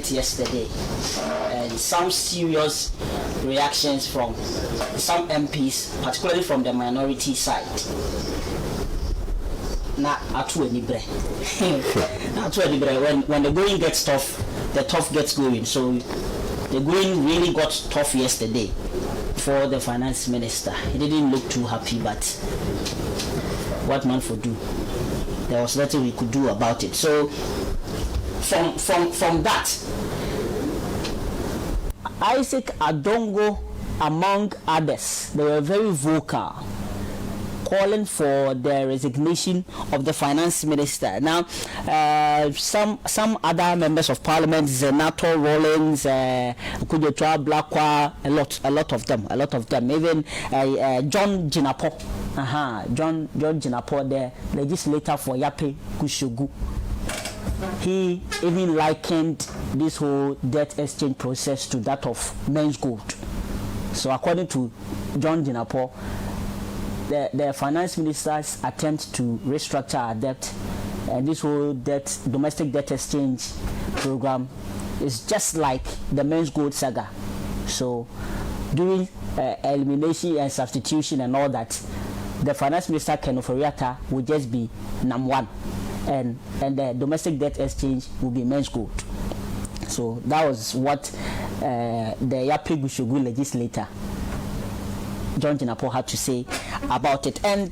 threat yesterday, and some serious reactions from some MPs, particularly from the minority side. When the going gets tough, the tough gets going. So the going really got tough yesterday for the finance minister. He didn't look too happy, but what man could do? There was nothing we could do about it. So from that, Isaac Adongo, among others, they were very vocal, calling for the resignation of the finance minister. Now, some other members of parliament, Zenato Rollins, Kujotua Blakwa, a lot of them, even John Jinapo, John Jinapo, the legislator for Yape Kushugu. He even likened this whole debt exchange process to that of men's gold. So according to John Jinapo, the finance minister's attempt to restructure our debt and this whole domestic debt exchange program is just like the men's gold saga. So during elimination and substitution and all that, the finance minister Ken Oforiatta will just be number one, and the domestic debt exchange will be men's gold. So that was what the Yape Gushugu legislator John Jinapo had to say about it. And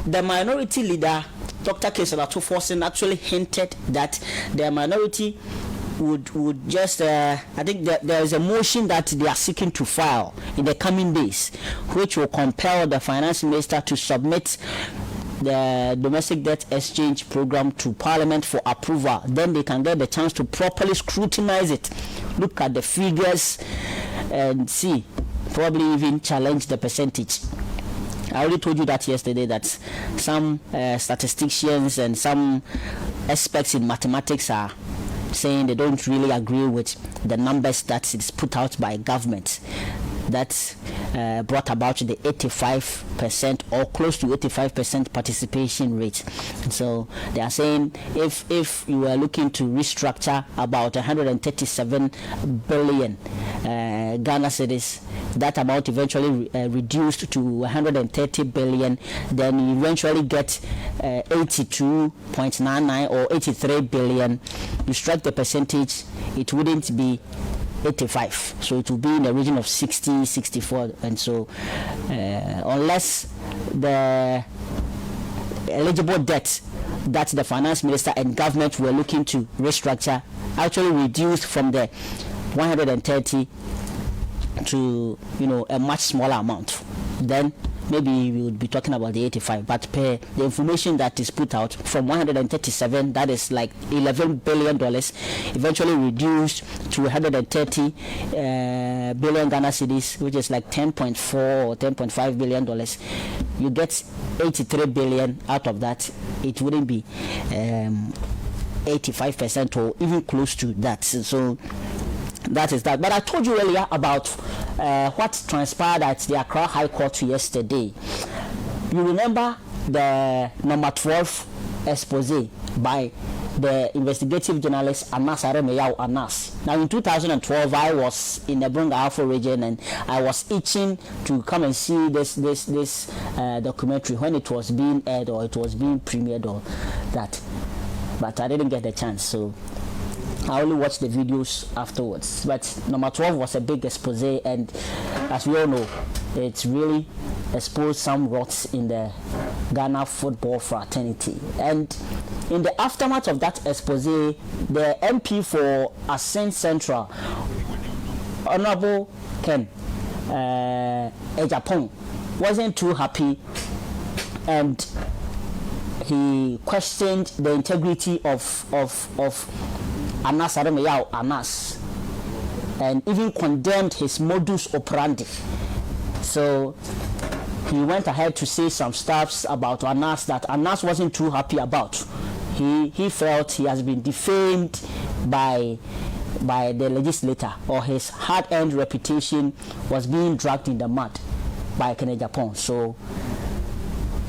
the minority leader, Dr. Kingsley actually hinted that the minority would just I think that there is a motion that they are seeking to file in the coming days, which will compel the finance minister to submit the domestic debt exchange program to Parliament for approval. Then they can get the chance to properly scrutinize it, look at the figures, and see, probably even challenge the percentage. I already told you that yesterday, that some statisticians and some experts in mathematics are saying they don't really agree with the numbers that is put out by government that brought about the 85% or close to 85% participation rate. And so they are saying if you were looking to restructure about 137 billion Ghana cedis, that amount eventually reduced to 130 billion, then you eventually get 82.99 or 83 billion. You strike the percentage, it wouldn't be 85, so it will be in the region of 60, 64, and so unless the eligible debt that the finance minister and government were looking to restructure actually reduced from the 130 to a much smaller amount, then maybe we would be talking about the 85. But per the information that is put out, from 137, that is like $11 billion, eventually reduced to 130 billion Ghana cedis, which is like 10.4 or 10.5 billion dollars. You get 83 billion out of that. It wouldn't be 85% or even close to that. So that is that. But I told you earlier about what transpired at the Accra High Court yesterday. You remember the number 12 expose by the investigative journalist Anas Aremeyao Anas. Now in 2012, I was in the Brunga Afro region and I was itching to come and see this documentary when it was being aired or it was being premiered or that. But I didn't get the chance, so I only watched the videos afterwards. But number 12 was a big expose, and as we all know, it's really exposed some rots in the Ghana football fraternity. And in the aftermath of that expose, the MP for Ascent Central, Honorable Ken Ejapong, wasn't too happy, and he questioned the integrity of Anas Aremeyao Anas, and even condemned his modus operandi. So he went ahead to say some stuff about Anas that Anas wasn't too happy about. He felt he has been defamed by the legislator, or his hard-earned reputation was being dragged in the mud by Ken Ejapong. So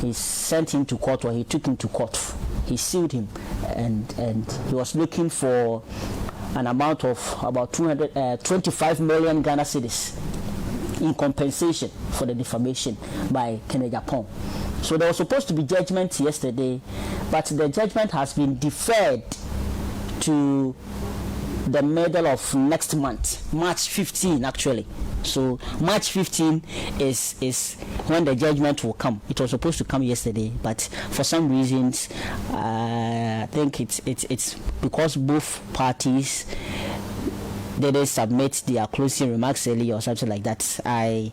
he sent him to court, or he took him to court. He sued him, and he was looking for an amount of about 225 million Ghana cedis in compensation for the defamation by Kenya Japan. So there was supposed to be judgment yesterday, but the judgment has been deferred to the middle of next month, March 15 actually. So March 15 is when the judgment will come. It was supposed to come yesterday, but for some reasons, I think it's because both parties didn't submit their closing remarks early or something like that. I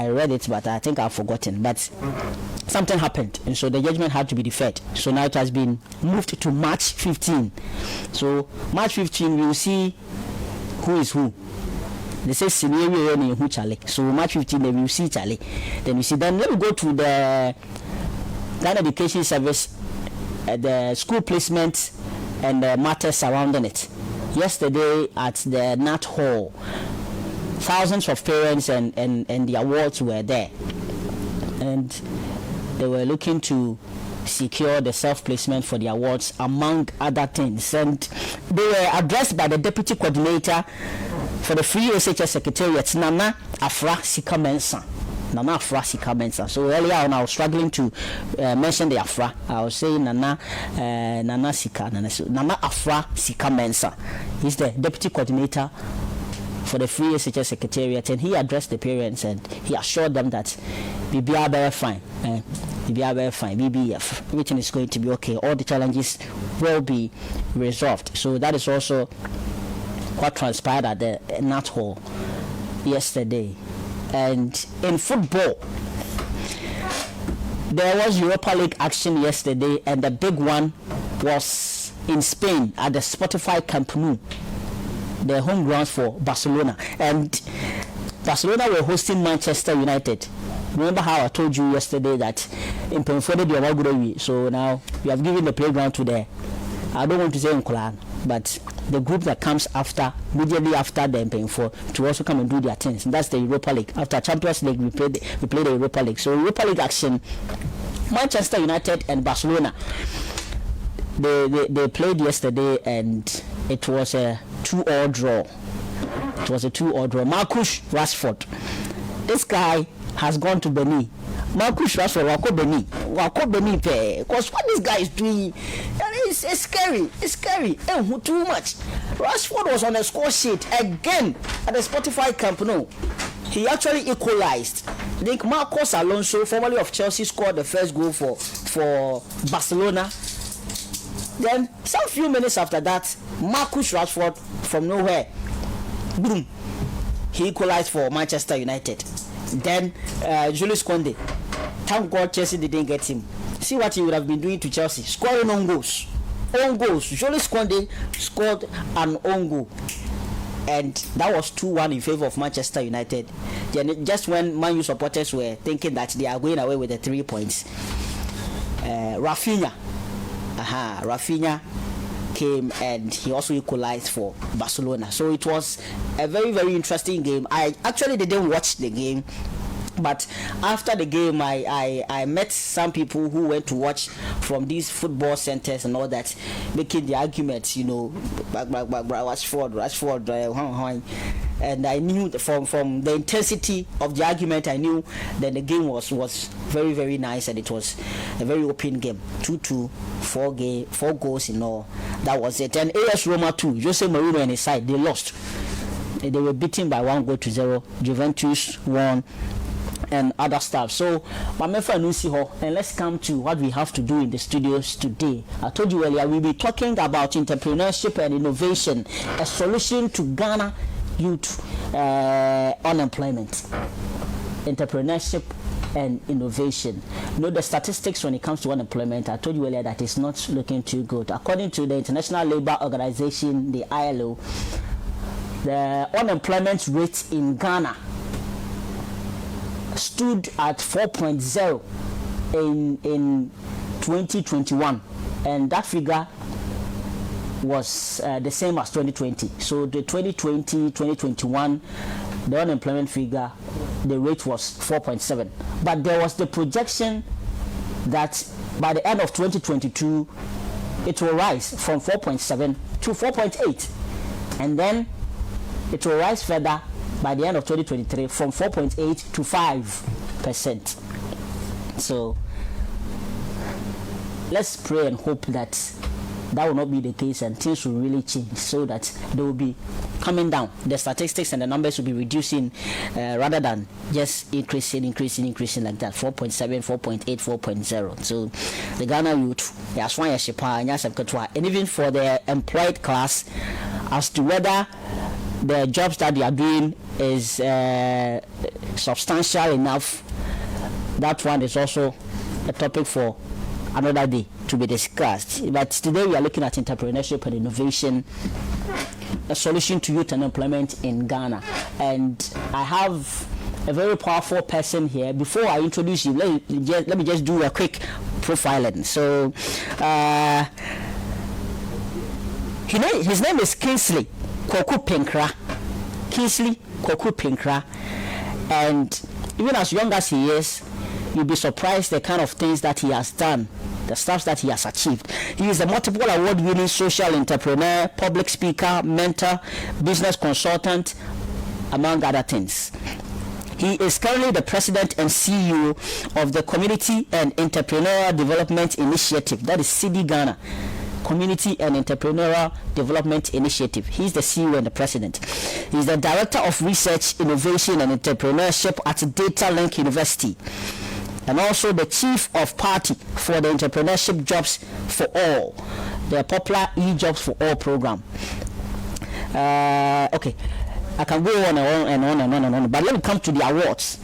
read it, but I think I've forgotten. But something happened, and so the judgment had to be deferred. So now it has been moved to March 15. So March 15, we will see who is who. They say scenario in who Charlie. So March 15, then we will see Charlie. Then we see. Then let me go to the Ghana Education Service, the school placement and the matters surrounding it. Yesterday at the Nat Hall, thousands of parents and the awards were there, and they were looking to secure the self-placement for the awards, among other things. And they were addressed by the deputy coordinator for the Free SHS Secretariat, Nana Afra Sika Mensa. Nana Afra Sika Mensa. So earlier on, I was struggling to mention the Afra. I was saying Nana Afra Sika Mensa. He's the deputy coordinator for the Free SHS Secretariat, and he addressed the parents and he assured them that BBR very fine, BBR very fine, BBF, everything is going to be okay. All the challenges will be resolved. So that is also what transpired at the Nat Hall yesterday. And in football, there was Europa League action yesterday, and the big one was in Spain at the Spotify Camp Nou, the home grounds for Barcelona. And Barcelona were hosting Manchester United. Remember how I told you yesterday that in Pinkrah, so now we have given the playground to the, I don't want to say Nkolan, but the group that comes after, immediately after the Pinkrah, to also come and do their things. And that's the Europa League. After Champions League, we play the Europa League. So Europa League action, Manchester United and Barcelona, they played yesterday, and it was a 2-2 draw. It was a 2-2 draw. Marcus Rashford, this guy has gone to Benin. Marcus Rashford, Wako Benin, because what this guy is doing, it's scary. It's scary. Too much. Rashford was on the score sheet again at the Spotify Camp Nou. He actually equalized. I think Marcos Alonso, formerly of Chelsea, scored the first goal for Barcelona. Then, some few minutes after that, Marcus Rashford from nowhere, boom, he equalized for Manchester United. Then, Julius Koundé, thank God Chelsea didn't get him. See what he would have been doing to Chelsea, scoring own goals. Julius Koundé scored an own goal, and that was 2-1 in favor of Manchester United. Then, just when Man U supporters were thinking that they are going away with the 3 points, Rafinha came and he also equalized for Barcelona. So it was a very, very interesting game. I actually didn't watch the game, but after the game I met some people who went to watch from these football centers and all that, making the arguments, Rashford, and I knew from the intensity of the argument, I knew that the game was very, very nice, and it was a very open game. 2-2, 4 goals in all. That was it. And AS Roma 2, Jose Mourinho and his side, they lost. They were beaten by 1-0. Juventus won, and other stuff. So, and let's come to what we have to do in the studios today. I told you earlier, we'll be talking about entrepreneurship and innovation, a solution to Ghana youth unemployment. Entrepreneurship and innovation. The statistics when it comes to unemployment, I told you earlier that it's not looking too good. According to the International Labour Organization, the ILO, the unemployment rate in Ghana stood at 4.0 in 2021, and that figure was the same as 2020. So the 2020-2021, the unemployment figure, the rate was 4.7, but there was the projection that by the end of 2022 it will rise from 4.7 to 4.8, and then it will rise further by the end of 2023 from 4.8 to 5%. So let's pray and hope that will not be the case, and things will really change, so that they will be coming down. The statistics and the numbers will be reducing rather than just increasing like that. 4.7, 4.8, 4.0. So the Ghana youth, and even for the employed class, as to whether the jobs that they are doing is substantial enough, that one is also a topic for another day to be discussed. But today we are looking at entrepreneurship and innovation, a solution to youth unemployment in Ghana. And I have a very powerful person here. Before I introduce you, let me just do a quick profiling. So his name is Kingsley Kwaku Pinkrah. Kingsley Kwaku Pinkrah. And even as young as he is, you'll be surprised the kind of things that he has done, the stuff that he has achieved. He is a multiple award-winning social entrepreneur, public speaker, mentor, business consultant, among other things. He is currently the president and CEO of the Community and Entrepreneurial Development Initiative, that is CEDI Ghana. Community and Entrepreneurial Development Initiative. He's the CEO and the president. He's the director of research, innovation, and entrepreneurship at Data Link University, and also the chief of party for the Entrepreneurship Jobs for All, the popular e-jobs for all program. Okay, I can go on and on, but let me come to the awards.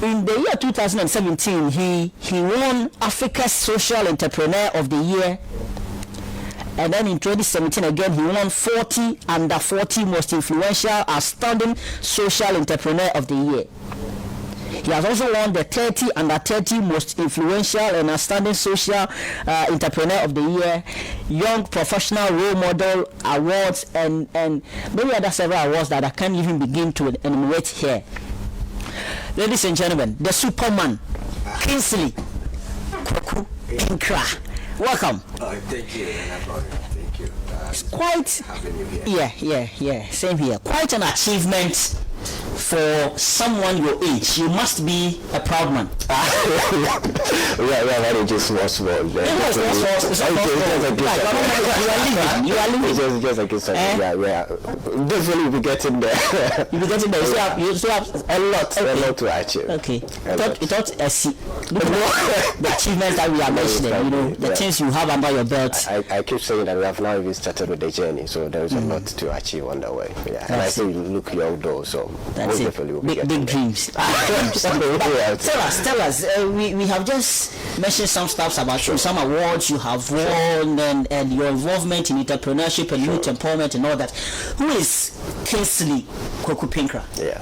In the year 2017, he won Africa's Social Entrepreneur of the Year. And then in 2017 again, he won 40 under 40 most influential outstanding social entrepreneur of the year. He has also won the 30 under 30 most influential and outstanding social entrepreneur of the year, young professional role model awards, and many other several awards that I can't even begin to enumerate here. Ladies and gentlemen, the Superman, Kingsley Kwaku Pinkrah. Welcome. Thank you. Thank you. It's quite, having you here. Yeah. Same here. Quite an achievement for someone your age. You must be a proud man. That is just small. You are living. Just like it's yeah. Definitely be getting there. You'll be getting there. You still have a lot. A lot to achieve. Okay. Without a seat. The achievements that we are mentioning, the things you have under your belt. I keep saying that we have now even started with the journey, so there is a lot to achieve on the way. Yeah. And I say you look young though, so that's it. Big dreams. Tell us. We have just mentioned some stuff about you, some awards you have won, and your involvement in entrepreneurship and youth empowerment and all that. Who is Kingsley Kwaku Pinkrah? Yeah.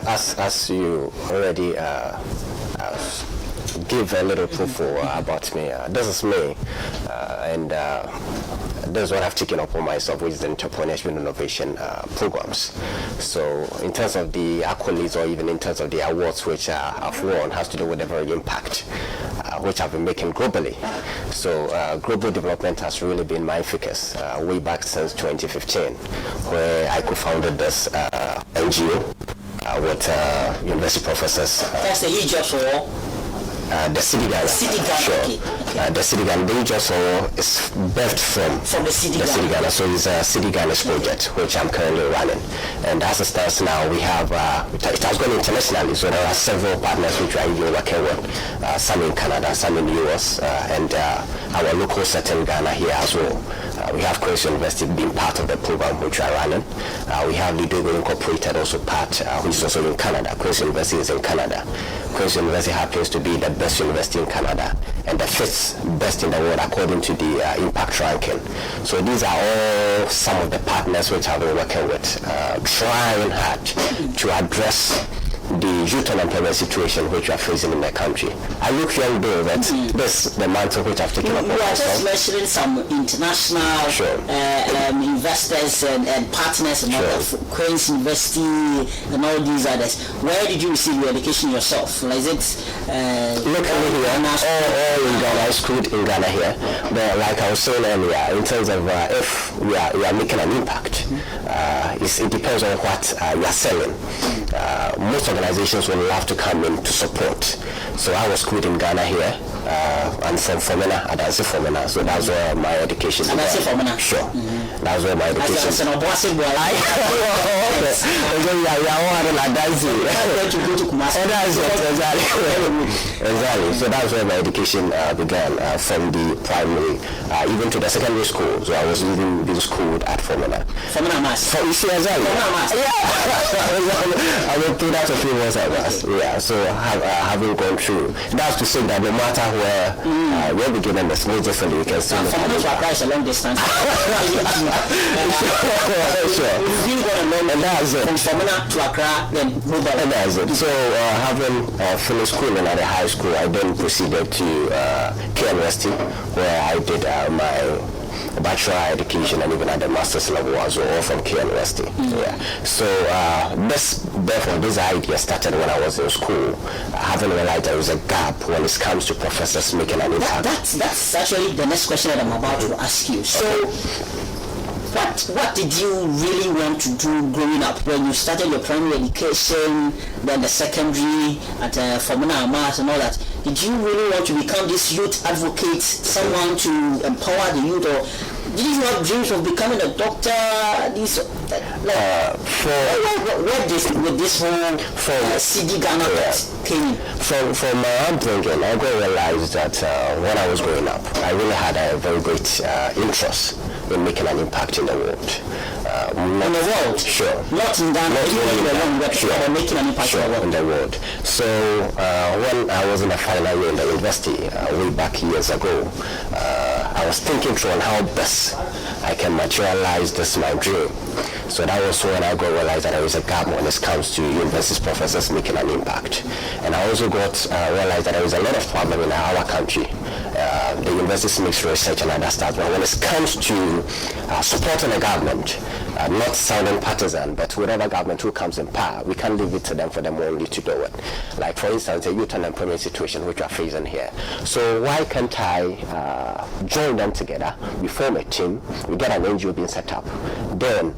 As you already give a little profile about me. This is me, and this is what I've taken upon myself, which is the Entrepreneurship and Innovation programs. So in terms of the accolades, or even in terms of the awards which I've won, has to do with the very impact which I've been making globally. So global development has really been my focus way back since 2015, where I co-founded this NGO with university professors. That's the e-jobs for all. The CEDI Ghana. Sure. Okay. The CEDI Ghana. They just is birthed from the CEDI Ghana. So it's a CEDI Ghana's project, which I'm currently running. And as it stands now, we have it has gone internationally. So there are several partners which we are even working with. Some in Canada, some in the US, and our local set in Ghana here as well. We have Queen's University being part of the program which we are running. We have Adoa Incorporated also part, which is also in Canada. Queen's University is in Canada. Queen's University happens to be the best university in Canada and the fifth best in the world according to the impact ranking. So these are all some of the partners which I've been working with, trying hard to address the youth unemployment situation which we are facing in the country. I look young though, but this the mantle which I've taken up. You are just mentioning some international investors and partners and all that, Queen's University and all these others. Where did you receive your education yourself? Like, is it locally here? All in Ghana. I schooled in Ghana here. But like I was saying earlier, in terms of if we are making an impact, it depends on what you are selling. Most organizations will love to come in to support. So I was schooled in Ghana here. I'm from Fomena, Adansi Fomena, so that's where my education began. Adansi Fomena? Sure. That's where my education began. Exactly. So that's where my education began, from the primary, even to the secondary school. So I was even being schooled at Fomena. Fomena Mass. For Fomena Mass. Yeah. I went through that a few months at Mass. Yeah, so having gone through, that's to say that no matter where we get in the small differently, we can still Fomena to Accra is a long distance. Sure. You've been going along, and that's it. From Fomena to Accra, then move on. And that's it. So having finished schooling at a high school, I then proceeded to University, where I did my bachelor education and even at the master's level as well, all from University. Yeah. So therefore this idea started when I was in school, having realized there was a gap when it comes to professors making an impact. That's actually the next question that I'm about to ask you. So what did you really want to do growing up when you started your primary education, then the secondary at Fomena Mass and all that? Did you really want to become this youth advocate, someone to empower the youth, or did you have dreams of becoming a doctor? With this whole CEDI Ghana came in? From my own thinking, I realized that when I was growing up, I really had a very great interest in making an impact in the world. In the world? Sure. Not in Ghana, but making an impact in the world. So when I was in the final year in the university, way back years ago, I was thinking through on how best I can materialize this my dream. So that was when I got realized that there is a gap when it comes to university professors making an impact. And I also got realized that there is a lot of problem in our country. The universities makes research and other stuff, but when it comes to supporting the government, not sounding partisan, but whatever government who comes in power, we can't leave it to them for them only to do it. Like for instance, the youth unemployment situation which we are facing here. So why can't I join them together? We form a team, we get an NGO being set up. Then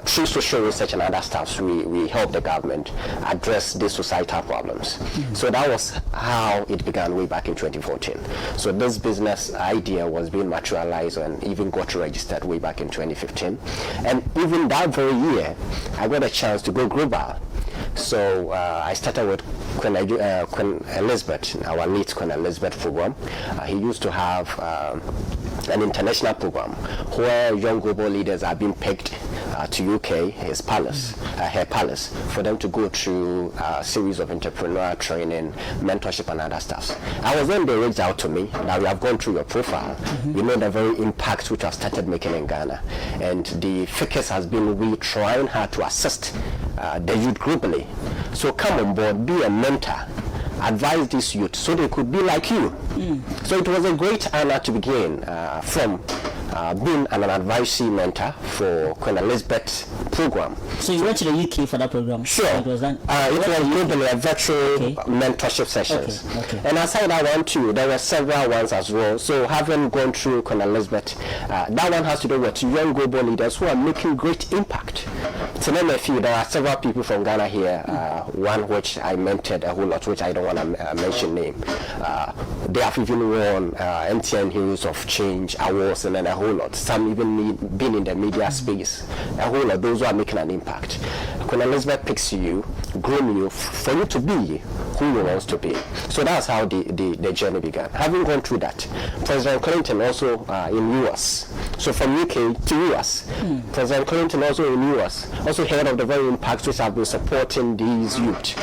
through social research and other stuff, we help the government address these societal problems. So that was how it began way back in 2014. So this business idea was being materialized and even got registered way back in 2015. And even that very year, I got a chance to go global. So I started with Queen Elizabeth, our late Queen Elizabeth program. He used to have an international program where young global leaders are being picked to UK, her palace, for them to go through a series of entrepreneurial training, mentorship and other stuff. I was then they reached out to me. Now we have gone through your profile. You know the very impact which I've started making in Ghana. And the focus has been we trying hard to assist the youth globally. So come on board, be a mentor, advise these youth so they could be like you. So it was a great honor to begin from being an advisory mentor for Queen Elizabeth's program. So you went to the UK for that program? Sure. It was globally a virtual mentorship sessions. Okay. And aside that one too, there were several ones as well. So having gone through Queen Elizabeth, that one has to do with young global leaders who are making great impact. To name a few, there are several people from Ghana here, one which I mentored a whole lot, which I don't want to mention name. They have even won MTN Heroes of Change awards and then a whole lot. Some even been in the media space. A whole lot, those who are making an impact. Queen Elizabeth picks you, groom you, for you to be who you want to be. So that's how the journey began. Having gone through that, President Clinton also in US. So from UK to US, President Clinton also in US, also heard of the very impacts which have been supporting these youth.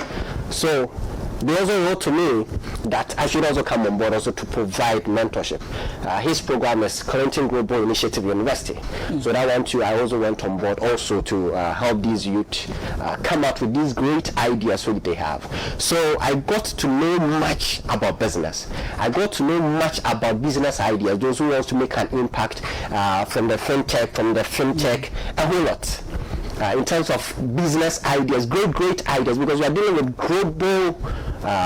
So They also wrote to me that I should also come on board also to provide mentorship. His program is Clinton Global Initiative University. So that one too, I also went on board also to help these youth come out with these great ideas which they have. So I got to know much about business. I got to know much about business ideas, those who want to make an impact from the fintech, a whole lot. In terms of business ideas, great ideas, because we are dealing with global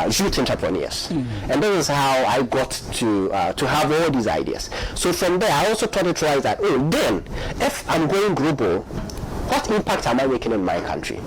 youth entrepreneurs, and this is how I got to have all these ideas. So from there, I also thought it right that then if I'm going global, what impact am I making in my country?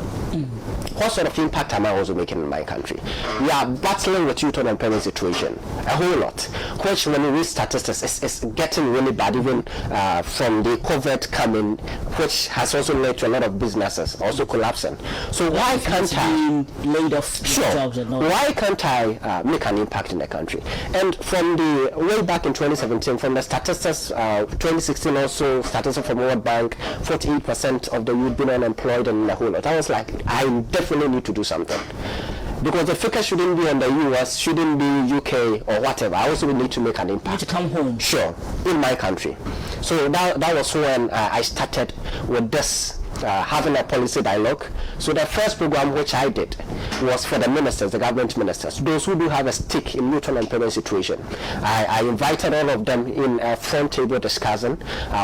What sort of impact am I also making in my country? We are battling with youth unemployment situation a whole lot, which when you read statistics is getting really bad, even from the COVID coming, which has also led to a lot of businesses also collapsing. So why can't I laid off jobs and all? Why can't I make an impact in the country? And from the way back in 2017, from the statistics, 2016 also statistics from World Bank, 48% of the youth being unemployed and a whole lot. I was like, I definitely need to do something, because the focus shouldn't be on the US, shouldn't be UK or whatever. I also need to make an impact. To come home. Sure, in my country. So that was when I started with this. Having a policy dialogue. So the first program which I did was for the ministers, the government ministers, those who do have a stake in youth unemployment situation. I invited all of them in a front table discussion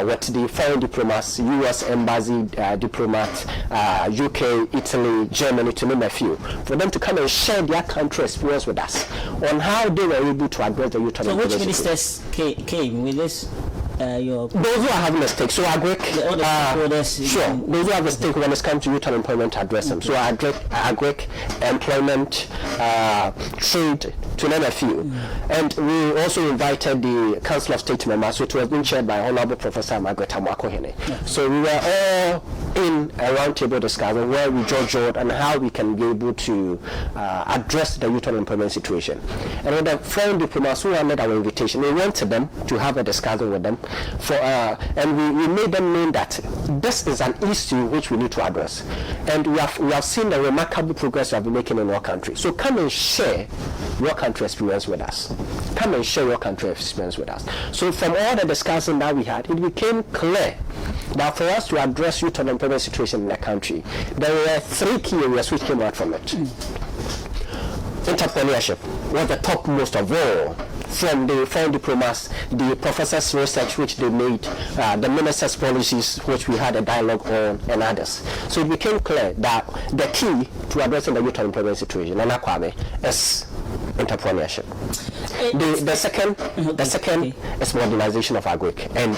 with the foreign diplomats, US embassy diplomats, UK, Italy, Germany, to name a few, for them to come and share their country experience with us on how they were able to address the youth unemployment situation. So which ministers came with this? Those who are having a stake. So agric, sure. Those who have a stake when it comes to youth unemployment, address them. So agric, employment, trade, to name a few. And we also invited the Council of State members, so it was being chaired by Honorable Professor Margaret Amoakohene. So we were all in a roundtable discussion where we judged on how we can be able to address the youth unemployment situation. And with the foreign diplomats who wanted our invitation, we went to them to have a discussion with them, and we made them know that this is an issue which we need to address. And we have seen the remarkable progress we have been making in our country. So come and share your country experience with us. Come and share your country experience with us. So from all the discussion that we had, it became clear that for us to address youth unemployment situation in the country, there were 3 key areas which came out from it. Entrepreneurship was the topmost of all. From the foreign diplomats, the professors' research which they made, the ministers' policies which we had a dialogue on, and others. So it became clear that the key to addressing the youth unemployment situation in Akwame is entrepreneurship. The second is modernization of agric and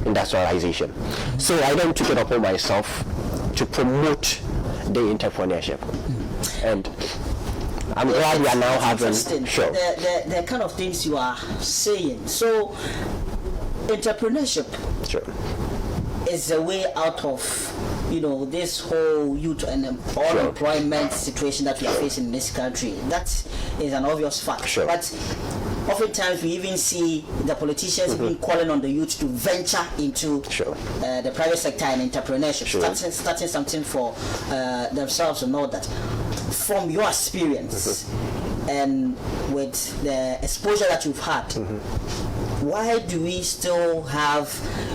industrialization. So I then took it upon myself to promote the entrepreneurship. And I'm glad we are now having the kind of things you are saying. So entrepreneurship is a way out of this whole youth and unemployment situation that we are facing in this country. That is an obvious fact. But oftentimes we even see the politicians being calling on the youth to venture into the private sector and entrepreneurship, starting something for themselves and all that. From your experience and with the exposure that you've had, why do we still have,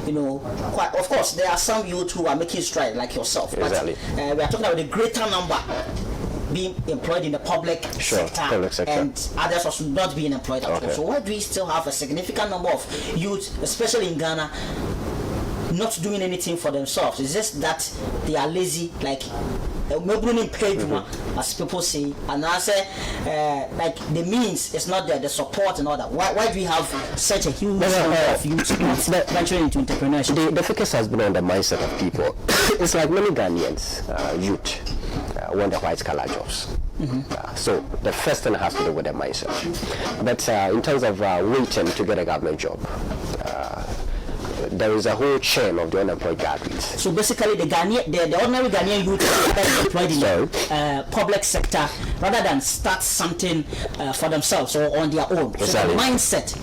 of course there are some youth who are making strides like yourself, but we are talking about the greater number being employed in the public sector and others also not being employed at all. So why do we still have a significant number of youth, especially in Ghana, not doing anything for themselves? It's just that they are lazy, like as people say, and I say like the means is not there, the support and all that. Why do we have such a huge number of youth venturing into entrepreneurship? The focus has been on the mindset of people. It's like many Ghanaians, youth want the white collar jobs. So the first thing has to do with the mindset. But in terms of waiting to get a government job, there is a whole chain of the unemployed graduates. So basically the ordinary Ghanaian youth are employed in the public sector rather than start something for themselves or on their own. So the mindset.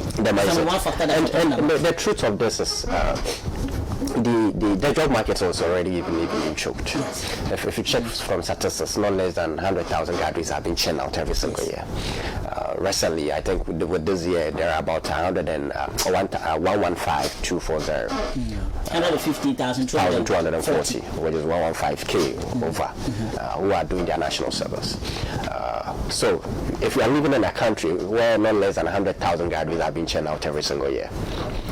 One factor and the truth of this is the job market was already even choked. Yes. If you check from statistics, not less than 100,000 graduates have been churned out every single year. Recently, I think with this year, there are about 115,240. 150,240, which is 115K over, who are doing their national service. So, if you are living in a country where not less than 100,000 graduates have been churned out every single year,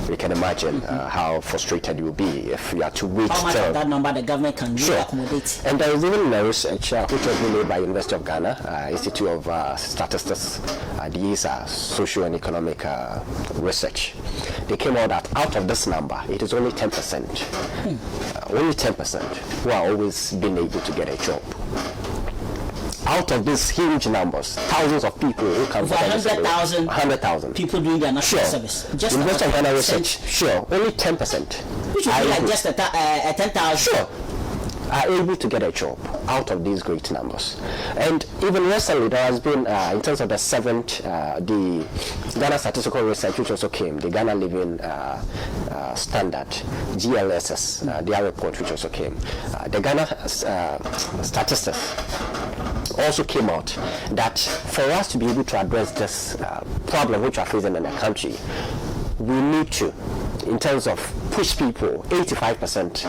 you can imagine how frustrated you will be if you are to wait. How much of that number the government can really accommodate? And there is even a research which was made by University of Ghana, Institute of Statistics, these are social and economic research. They came out that out of this number, it is only 10%, only 10% who are always been able to get a job. Out of these huge numbers, thousands of people who come for 100,000 people doing their national service. Just University of Ghana research, only 10%. Which would be like just a 10,000. Are able to get a job out of these great numbers. And even recently there has been, in terms of the the Ghana Statistical Research, which also came, the Ghana Living Standard, GLSS, their report which also came. The Ghana Statistics also came out that for us to be able to address this problem which we are facing in the country, we need to, in terms of push people, 85%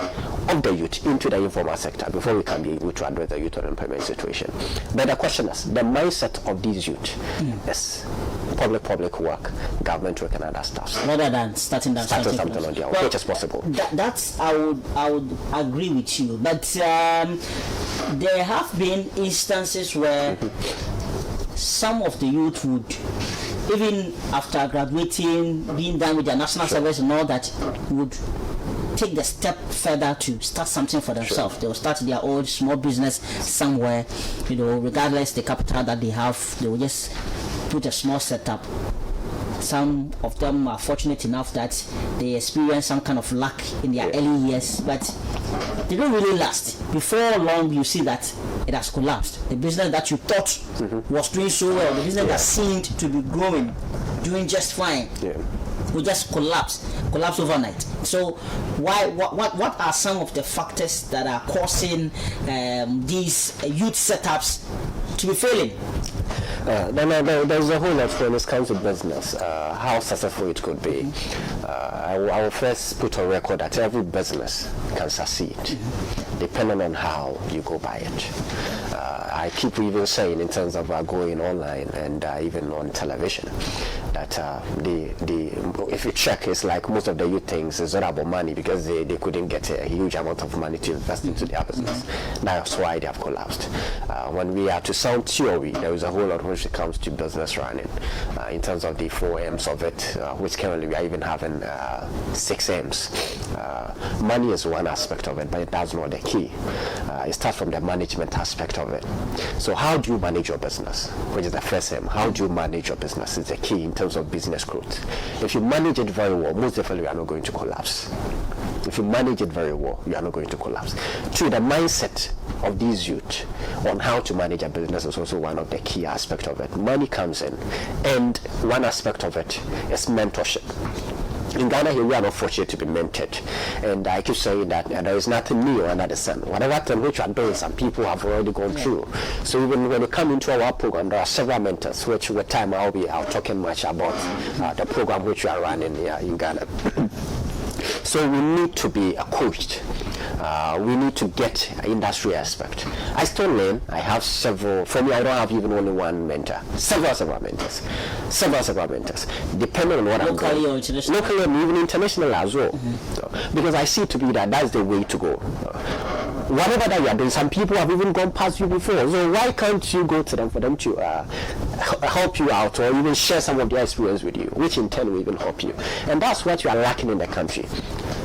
of the youth into the informal sector before we can be able to address the youth unemployment situation. But the question is, the mindset of these youth is public work, government work and other stuff. Rather than starting something on their own, which is possible. That's I would agree with you. But there have been instances where some of the youth would, even after graduating, being done with their national service and all that, would take the step further to start something for themselves. They will start their own small business somewhere, regardless the capital that they have. They will just put a small setup. Some of them are fortunate enough that they experience some kind of luck in their early years, but they don't really last. Before long, you see that it has collapsed. The business that you thought was doing so well, the business that seemed to be growing, doing just fine, will just collapse overnight. So what are some of the factors that are causing these youth setups to be failing? There's a whole lot when it comes to business, how successful it could be. I will first put on record that every business can succeed, depending on how you go by it. I keep even saying, in terms of going online and even on television, that if you check, it's like most of the youth things is not about money, because they couldn't get a huge amount of money to invest into their business. That's why they have collapsed. When we are to sound theory, there is a whole lot when it comes to business running, in terms of the 4 M's of it, which currently we are even having 6 M's. Money is one aspect of it, but that's not the key. It starts from the management aspect of it. So how do you manage your business, which is the first M? How do you manage your business is the key in terms of business growth. If you manage it very well, most definitely you are not going to collapse. If you manage it very well, you are not going to collapse. 2, the mindset of these youth on how to manage a business is also one of the key aspects of it. Money comes in, and one aspect of it is mentorship. In Ghana here, we are not fortunate to be mentored, and I keep saying that there is nothing new under the sun. Whatever thing which you are doing, some people have already gone through. So even when you come into our program, there are several mentors, which with time I'll talking much about the program which we are running here in Ghana. So we need to be coached. We need to get industry aspect. I still learn. I have several. For me, I don't have even only one mentor. Several mentors. Depending on what I'm doing. Locally and even international as well. So, because I see to be that's the way to go. Whatever that you are doing, some people have even gone past you before. So why can't you go to them for them to help you out, or even share some of their experience with you, which in turn will even help you? And that's what you are lacking in the country.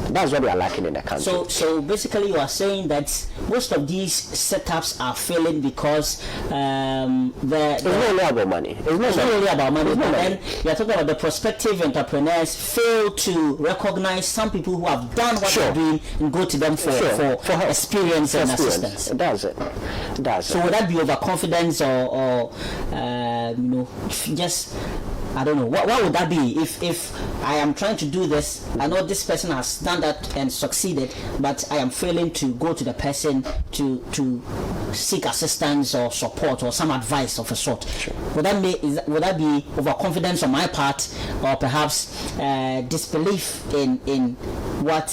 That's what we are lacking in the country. So basically, you are saying that most of these setups are failing because it's not only about money. It's not only about money. But then you are talking about the prospective entrepreneurs fail to recognize some people who have done what they're doing and go to them for experience and assistance. That's it. So would that be overconfidence or just I don't know. What would that be if I am trying to do this? I know this person has done that and succeeded, but I am failing to go to the person to seek assistance or support or some advice of a sort. Sure. Would that be overconfidence on my part, or perhaps disbelief in what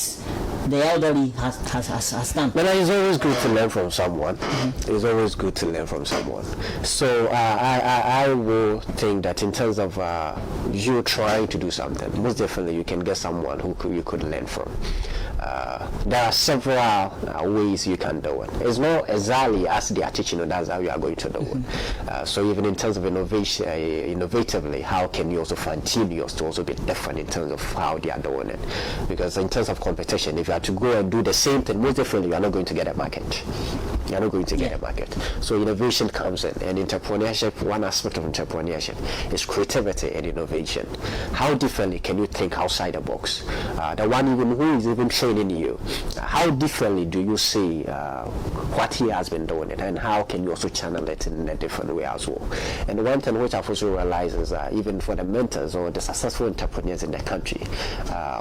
the elderly has done? But it's always good to learn from someone. It's always good to learn from someone. So I will think that in terms of you trying to do something, most definitely you can get someone you could learn from. There are several ways you can do it. It's not exactly as they are teaching you, that's how you are going to do it. So even in terms of innovation, innovatively, how can you also fine-tune yours to also be different in terms of how they are doing it? Because in terms of competition, if you have to go and do the same thing, most definitely you are not going to get a market. You're not going to get a market. So innovation comes in, and entrepreneurship, one aspect of entrepreneurship is creativity and innovation. How differently can you think outside the box? The one even who is even training you, how differently do you see what he has been doing it, and how can you also channel it in a different way as well? And one thing which I've also realized is even for the mentors or the successful entrepreneurs in the country,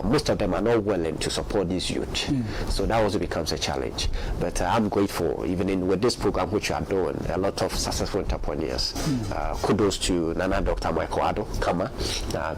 most of them are not willing to support these youth. So that also becomes a challenge. But I'm grateful, even with this program which you are doing, a lot of successful entrepreneurs. Kudos to Nana Dr. Michael Kama,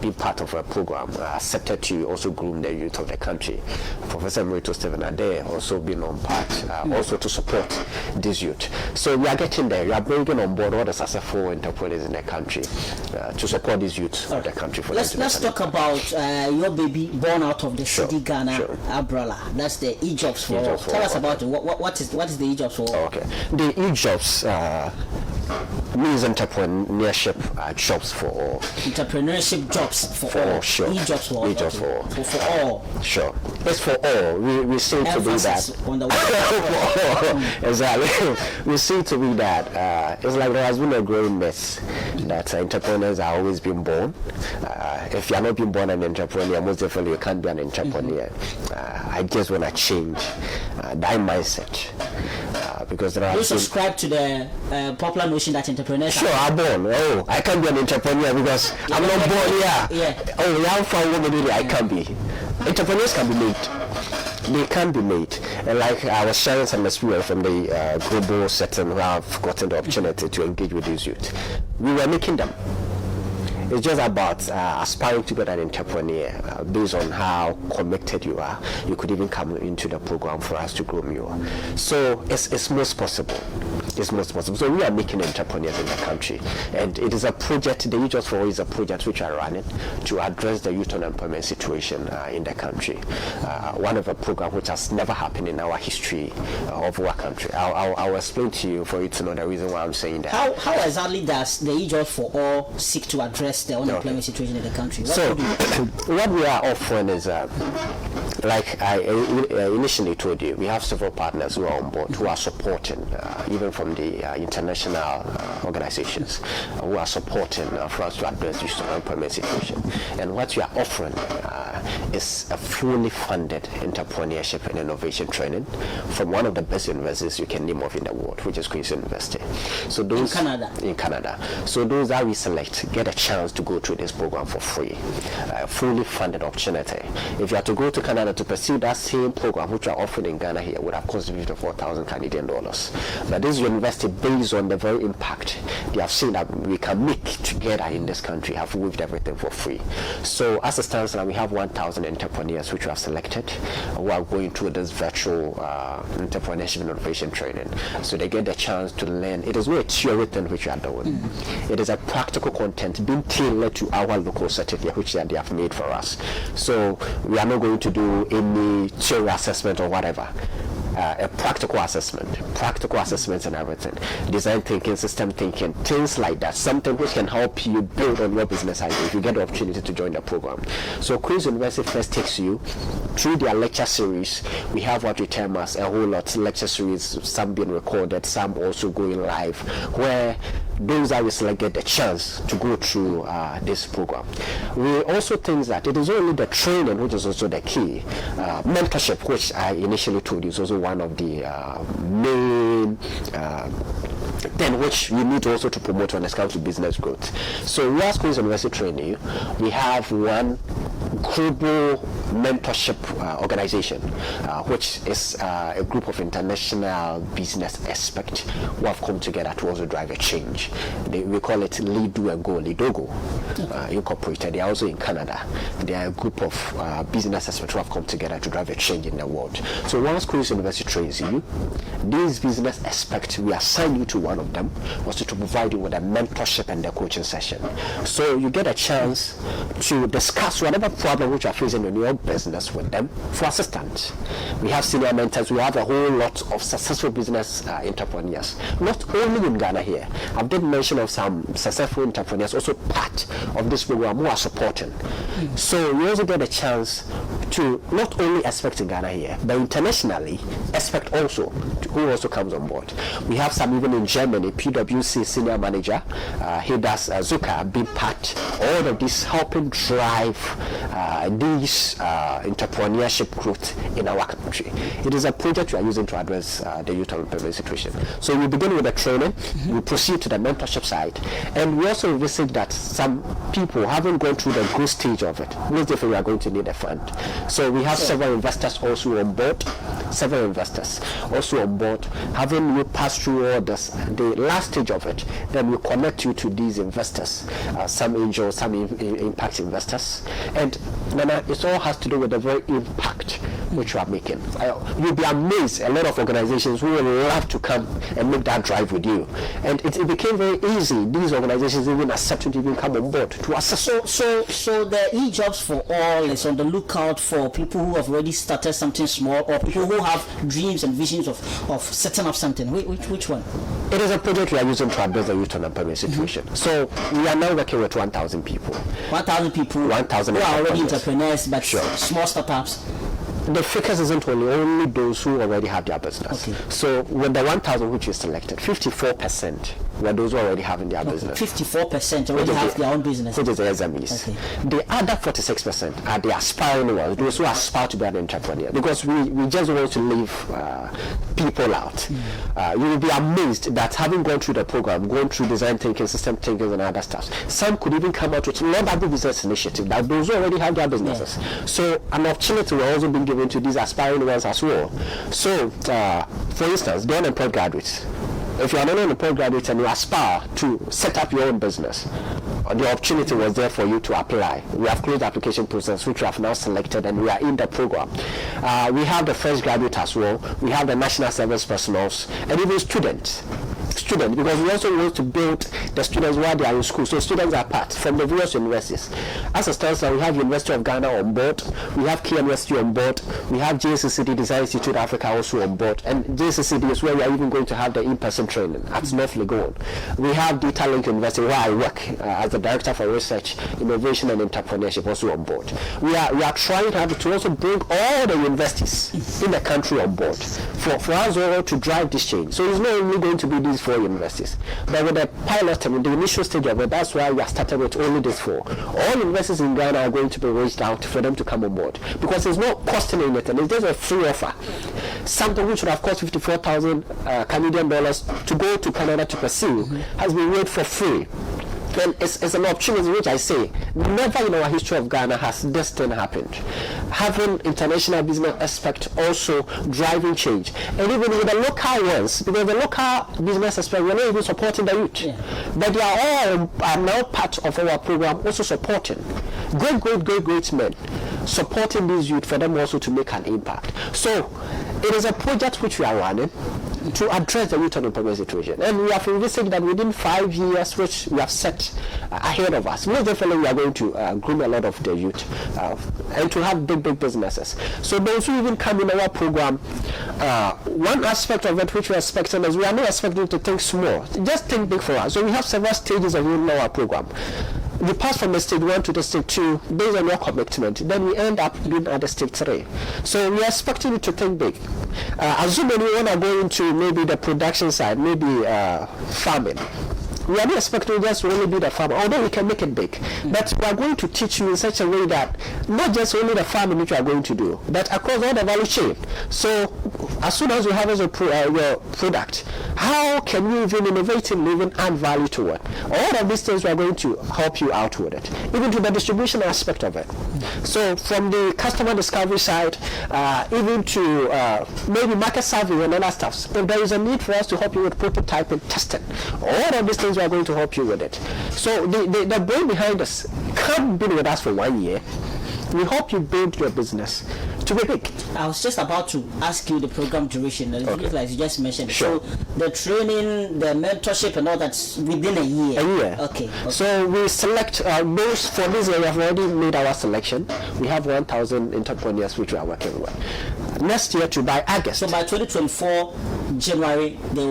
being part of a program accepted to also groom the youth of the country. Professor Emeritus Stephen Adoa also being on part, also to support this youth. So we are getting there. We are bringing on board all the successful entrepreneurs in the country to support these youth of the country. Let's talk about your baby born out of the CEDI Ghana umbrella. That's the e-jobs for all. Tell us about it. What is the e-jobs for all? Okay, the e-jobs means entrepreneurship jobs for all. Entrepreneurship jobs for all. Sure. E-jobs for all. E-jobs for all. For all. Sure. It's for all. We seem to be that. On the Exactly. We seem to be that. It's like there has been a growing myth that entrepreneurs are always being born. If you are not being born an entrepreneur, most definitely you can't be an entrepreneur. I just want to change that mindset. Because there are. You subscribe to the popular notion that entrepreneurs. Sure, I'm born. Oh, I can't be an entrepreneur because I'm not born. Yeah. Oh, how far woman I can be. Entrepreneurs can be made. They can be made. And like I was sharing some experience from the global setting where I've gotten the opportunity to engage with these youth. We were making them. It's just about aspiring to be an entrepreneur based on how connected you are. You could even come into the program for us to groom you. So it's most possible. It's most possible. So we are making entrepreneurs in the country, and it is a project. The Youth for All is a project which are running to address the youth unemployment situation in the country. One of a program which has never happened in our history of our country. I'll explain to you for you to know the reason why I'm saying that. How exactly does the Youth for All seek to address the unemployment situation in the country? What we are offering is, like I initially told you, we have several partners who are on board who are supporting, even from the international organizations who are supporting for us to address the unemployment situation. And what we are offering is a fully funded entrepreneurship and innovation training from one of the best universities you can name of in the world, which is Kingsley University. So those in Canada. So those that we select get a chance to go through this program for free, fully funded opportunity. If you have to go to Canada to pursue that same program which we are offering in Ghana here, would have cost $54,000 Canadian dollars. But this university, based on the very impact they have seen that we can make together in this country, have waived everything for free. So as it stands now, we have 1,000 entrepreneurs which we have selected who are going through this virtual entrepreneurship and innovation training. So they get the chance to learn. It is not a theory thing which we are doing. It is a practical content being tailored to our local setting here, which they have made for us. So we are not going to do any theory assessment or whatever. A practical assessments and everything, design thinking, system thinking, things like that, something which can help you build on your business idea if you get the opportunity to join the program. So Queen's University first takes you through their lecture series. We have what we term as a whole lot lecture series, some being recorded, some also going live, where those that we select get the chance to go through this program. We also think that it is only the training which is also the key. Mentorship, which I initially told you, is also one of the main then which you need also to promote when it comes to business growth. So whilst Queen's University Training, we have one global mentorship organization, which is a group of international business experts who have come together to also drive a change. We call it Lead, Do and Go, Lidogo Incorporated. They are also in Canada. They are a group of business experts who have come together to drive a change in the world. So once Queen's University trains you, these business experts, we assign you to one of them, was to provide you with a mentorship and the coaching session. So you get a chance to discuss whatever problem which you are facing in your business with them for assistance. We have senior mentors. We have a whole lot of successful business entrepreneurs, not only in Ghana here. I've did mention of some successful entrepreneurs also part of this program who are supporting. So you also get a chance to not only expect in Ghana here, but internationally expect also who also comes on board. We have some even in Germany, PwC senior manager, he does Zuka, big part, all of this helping drive these entrepreneurship growth in our country. It is a project we are using to address the youth unemployment situation. So we begin with the training, we proceed to the mentorship side, and we also visit that some people haven't gone through the growth stage of it. Most definitely we are going to need a fund. So we have several investors also on board, having you pass through all this, the last stage of it, then we connect you to these investors, some angels, some impact investors, and it all has to do with the very impact which you are making. You'll be amazed, a lot of organizations who would love to come and make that drive with you, and it became very easy. These organizations even accepted to even come on board to assist. So the e-jobs for all is on the lookout for people who have already started something small, or people who have dreams and visions of setting up something. Which one? It is a project we are using to address the youth unemployment situation. So we are now working with 1,000 people. 1,000 people 1,000 who are already entrepreneurs, but sure. Small startups. The focus isn't only those who already have their business. Okay. So with the 1,000 which is selected, 54% were those who already have in their business. 54% already have their own business. Which is the SMEs. Okay. The other 46% are the aspiring ones, those who aspire to be an entrepreneur. Because we just want to leave people out. You will be amazed that having gone through the program, going through design thinking, system thinking and other stuff, some could even come out with another business initiative that those who already have their businesses. Yeah. So an opportunity will also be given to these aspiring ones as well. So for instance, the unemployed graduates, if you are an unemployed graduate and you aspire to set up your own business, the opportunity was there for you to apply. We have closed the application process, which we have now selected, and we are in the program. We have the fresh graduate as well. We have the national service personnel, and even students, because we also want to build the students while they are in school. So students are part from the various universities. As a stands, we have University of Ghana on board, we have KNUST on board, we have JCCD Design Institute Africa also on board, and JCCD is where we are even going to have the in-person training at North Legon. We have Data Link University, where I work as the Director for Research, Innovation and Entrepreneurship, also on board. We are trying to also bring all the universities in the country on board for us all to drive this change. So it's not only going to be these 4 universities, but with the pilot and the initial stage of it, that's why we are starting with only these 4. All universities in Ghana are going to be reached out for them to come on board, because there's no costing anything. It's just a free offer. Something which would have cost 54,000 Canadian dollars to go to Canada to pursue has been made for free. And it's an opportunity which I say never in our history of Ghana has this thing happened. Having international business aspect also driving change, and even with the local ones, because the local business aspect, we're not even supporting the youth, but they are now part of our program, also supporting great men, supporting these youth for them also to make an impact. So it is a project which we are running to address the youth unemployment situation, and we have envisaged that within 5 years, which we have set ahead of us, most definitely we are going to groom a lot of the youth and to have big businesses. So those who even come in our program, one aspect of it which we are expecting is we are not expecting to think small, just think big for us. So we have several stages of our program. We pass from the stage 1 to the stage 2 based on your commitment. Then we end up doing at the stage 3. So we are expecting you to think big. Assuming we want to go into maybe the production side, maybe farming. We are not expecting just to only be the farmer, although we can make it big. But we are going to teach you in such a way that not just only the farming which you are going to do, but across all the value chain. So as soon as you have your product, how can you even innovate in living, add value to it? All of these things we are going to help you out with it, even to the distribution aspect of it. So from the customer discovery side, even to maybe market survey and other stuff. If there is a need for us to help you with prototyping, testing, all of these things we are going to help you with it. So the brain behind us, come be with us for 1 year. We hope you build your business to be big. I was just about to ask you the program duration, like you just mentioned. Sure. So the training, the mentorship, and all that's within a year. A year. Okay. So we select those for this year. We have already made our selection. We have 1,000 entrepreneurs which we are working with. Next year by August. So by 2024 January, they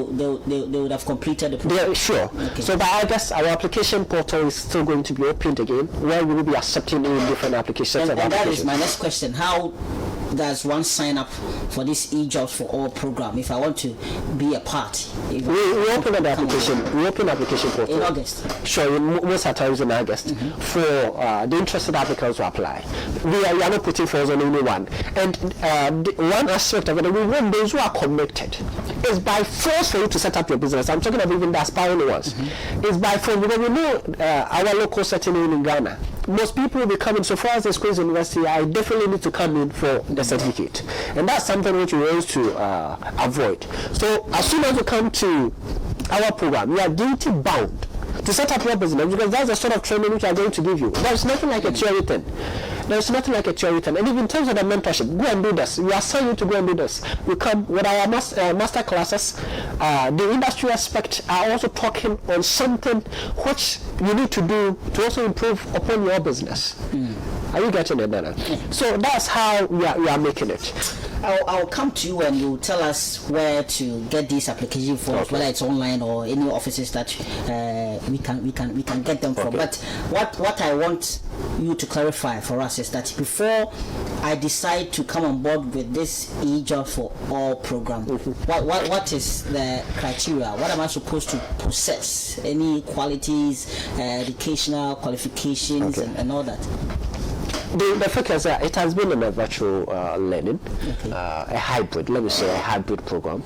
would have completed the program. Yeah, sure. Okay. So by August, our application portal is still going to be opened again, where we will be accepting different applications. And that is my next question. How does one sign up for this e-jobs for all program if I want to be a part? We open an application. We open application portal in August. Sure, most of the times in August for the interested applicants to apply. We are not putting forth on anyone. And one aspect of it, we want those who are connected. It's by force for you to set up your business. I'm talking about even the aspiring ones. It's by force because we know our local setting in Ghana. Most people will be coming. So far as the Queen's University, I definitely need to come in for the certificate, and that's something which we want to avoid. So as soon as you come to our program, you are duty bound to set up your business, because that's the sort of training which we are going to give you. There's nothing like a theory thing. There's nothing like a theory thing. And even in terms of the mentorship, go and do this. We assign you to go and do this. You come with our master classes. The industry aspect are also talking on something which you need to do to also improve upon your business. Are you getting it, Nana? So that's how we are making it. I'll come to you and you tell us where to get these application forms, whether it's online or any offices that we can get them from. But what I want you to clarify for us is that before I decide to come on board with this e-job for all program, what is the criteria? What am I supposed to possess? Any qualities, educational qualifications, and all that? The focus, it has been on a virtual learning, a hybrid, let me say a hybrid program,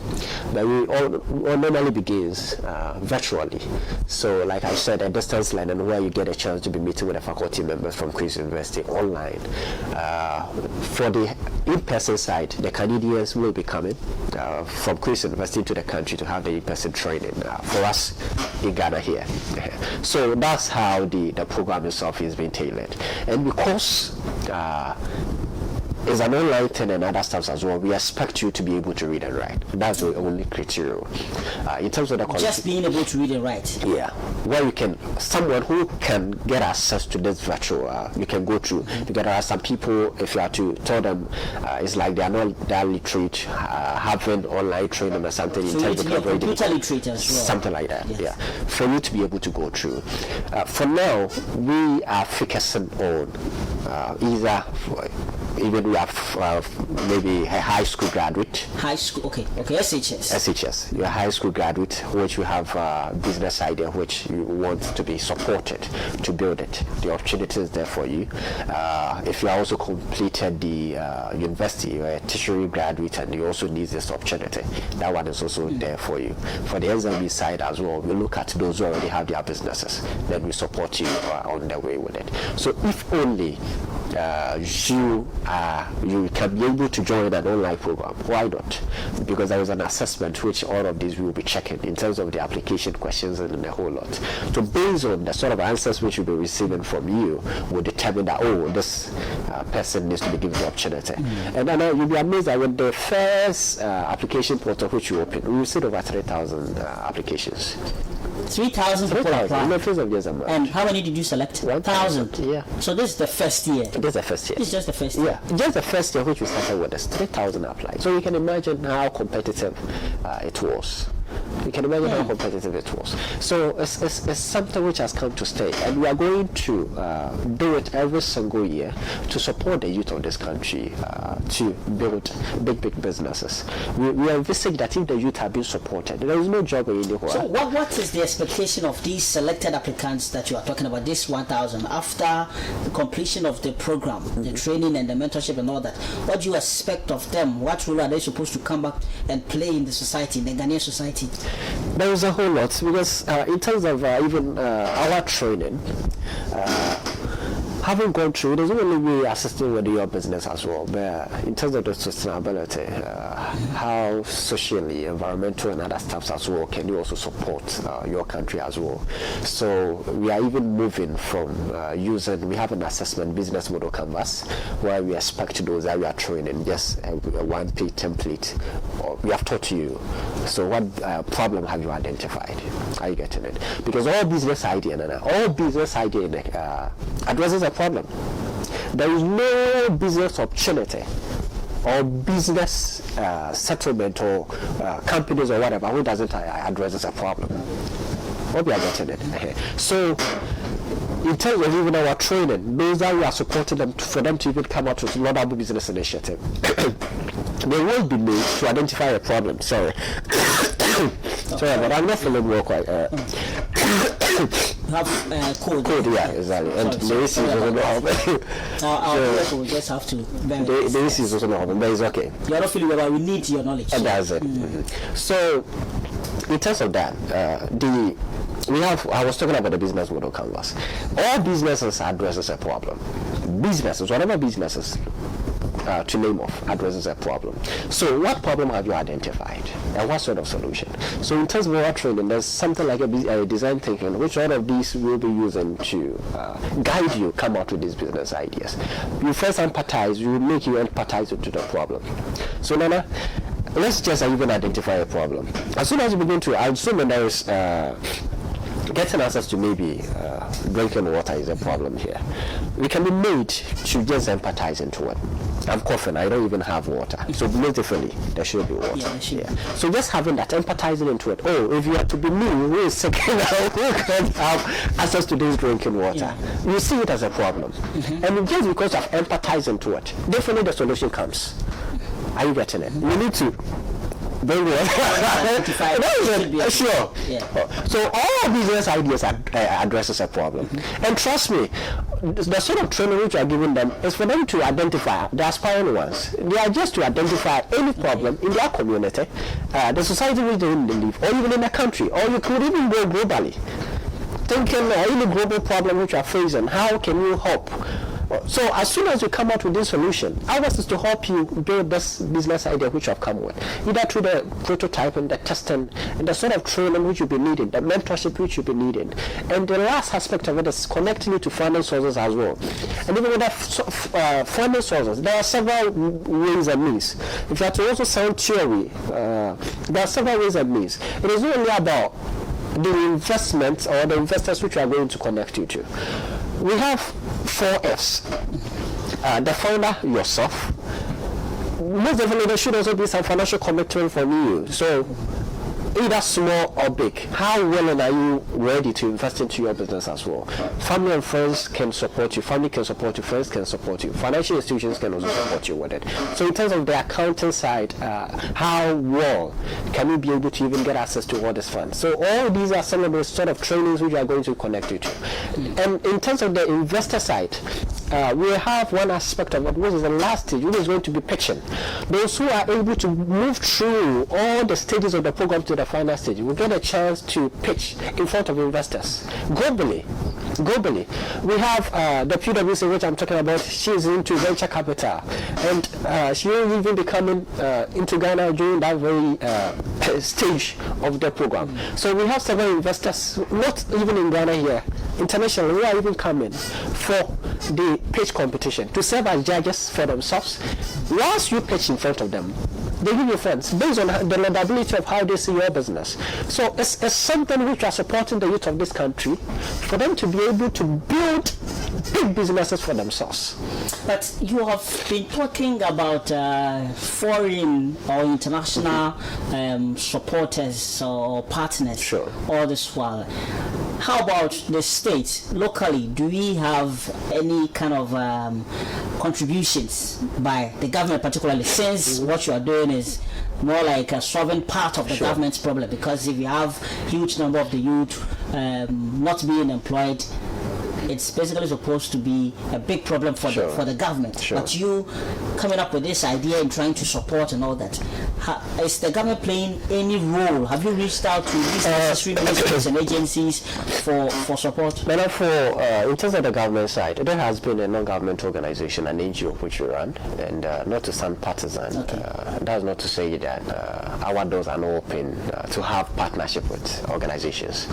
but we all normally begins virtually. So like I said, a distance learning where you get a chance to be meeting with the faculty members from Queen's University online. For the in-person side, the Canadians will be coming from Queen's University to the country to have the in-person training for us in Ghana here. So that's how the program itself is being tailored. And because it's an online thing and other stuff as well, we expect you to be able to read and write. That's the only criteria. In terms of the just being able to read and write. Yeah, where you can, someone who can get access to this virtual, you can go through. Because there are some people, if you have to tell them, it's like they are not that literate, having online training or something. So you need to be computer literate as well. Something like that, yes. Yeah. For you to be able to go through. For now, we are focusing on either even we have maybe a high school graduate. High school, okay, SHS. SHS, you're a high school graduate, which you have a business idea which you want to be supported to build it. The opportunity is there for you. If you also completed the university, you're a tertiary graduate and you also need this opportunity, that one is also there for you. For the SME side as well, we look at those who already have their businesses, then we support you on the way with it. So if only you can be able to join an online program, why not? Because there is an assessment which all of these we will be checking in terms of the application questions and the whole lot. So based on the sort of answers which you'll be receiving from you, will determine that, oh, this person needs to be given the opportunity. And then you'll be amazed that when the first application portal which you open, we received over 3,000 applications. 3,000 people apply. In the face of years a month. And how many did you select? 1,000. Yeah. So this is the first year. This is the first year. This is just the first year. Yeah, just the first year which we started with, 3,000 applied. So you can imagine how competitive it was. You can imagine how competitive it was. So it's something which has come to stay, and we are going to do it every single year to support the youth of this country to build big businesses. We envisage that if the youth have been supported, there is no job anywhere. So what is the expectation of these selected applicants that you are talking about, this 1,000, after the completion of the program, the training and the mentorship and all that? What do you expect of them? What role are they supposed to come back and play in the society, in the Ghanaian society? There is a whole lot, because in terms of even our training, having gone through, there's only way assisting with your business as well, but in terms of the sustainability, how socially, environmental and other stuff as well, can you also support your country as well? So we are even moving from we have an assessment business model canvas where we expect those that we are training just a one-page template. We have taught you. So what problem have you identified? Are you getting it? Because all business idea addresses a problem. There is no business opportunity or business settlement or companies or whatever who doesn't address a problem. Hope you are getting it. So in terms of even our training, those that we are supporting them for them to even come out with a laudable business initiative, they will be made to identify a problem. Sorry, but I'm not feeling well quite. Code, yeah, exactly. And the AC is also not helping. We'll just have to. The AC is also not helping, but it's okay. You're not feeling well, we need your knowledge. And that's it. So, in terms of that, I was talking about the business model canvas. All businesses addresses a problem. Whatever businesses to name off addresses a problem. So what problem have you identified and what sort of solution? So in terms of our training, there's something like a design thinking, which all of these will be using to guide you come out with these business ideas. You first empathize, you make you empathize into the problem. So Nana, let's just even identify a problem. As soon as you begin to, I assume there is getting access to maybe drinking water is a problem here. We can be made to just empathize into it. I'm coughing, I don't even have water. So beautifully, there should be water. Yeah. So just having that, empathizing into it. Oh, if you are to be me, who is sick now, who can have access to this drinking water? Yeah. You see it as a problem. And just because of empathizing to it, definitely the solution comes. Are you getting it? We need to bring it. Sure. Yeah. So all business ideas addresses a problem. And trust me, the sort of training which you are giving them is for them to identify the aspiring ones. They are just to identify any problem in their community, the society which they live, or even in the country, or you could even go globally. Thinking any global problem which you are facing, how can you help? So as soon as you come out with this solution, ours is to help you build this business idea which you have come with, either through the prototyping, the testing, and the sort of training which you'll be needing, the mentorship which you'll be needing. And the last aspect of it is connecting you to funding sources as well. And even with the funding sources, there are several ways and means. If you have to also sound theory, there are several ways and means. It is not only about the investments or the investors which you are going to connect you to. We have 4 F's. The founder, yourself. Most definitely, there should also be some financial commitment from you. So, either small or big, how willing are you ready to invest into your business as well? Family and friends can support you. Family can support you. Friends can support you. Financial institutions can also support you with it. So in terms of the accounting side, how well can you be able to even get access to all these funds? So all these are some of the sort of trainings which are going to connect you to. And in terms of the investor side, we have one aspect of it, which is the last stage, which is going to be pitching. Those who are able to move through all the stages of the program to the final stage will get a chance to pitch in front of investors globally. We have the PwC, which I'm talking about. She's into venture capital, and she will even be coming into Ghana during that very stage of the program. So we have several investors, not even in Ghana here, internationally, who are even coming for the pitch competition to serve as judges for themselves. Once you pitch in front of them, they give you funds based on the laudability of how they see your business. So it's something which are supporting the youth of this country for them to be able to build big businesses for themselves. But you have been talking about foreign or international supporters or partners. Sure. All this while. How about the state? Locally, do we have any kind of contributions by the government, particularly, since what you are doing is more like a solving part of the government's problem? Because if you have huge number of the youth not being employed, it's basically supposed to be a big problem for the government. But you coming up with this idea and trying to support and all that, is the government playing any role? Have you reached out to these necessary ministries and agencies for support? But in terms of the government side, there has been a non-government organization, an NGO which we run, and not to sound partisan. That's not to say that our doors are not open to have partnership with organizations.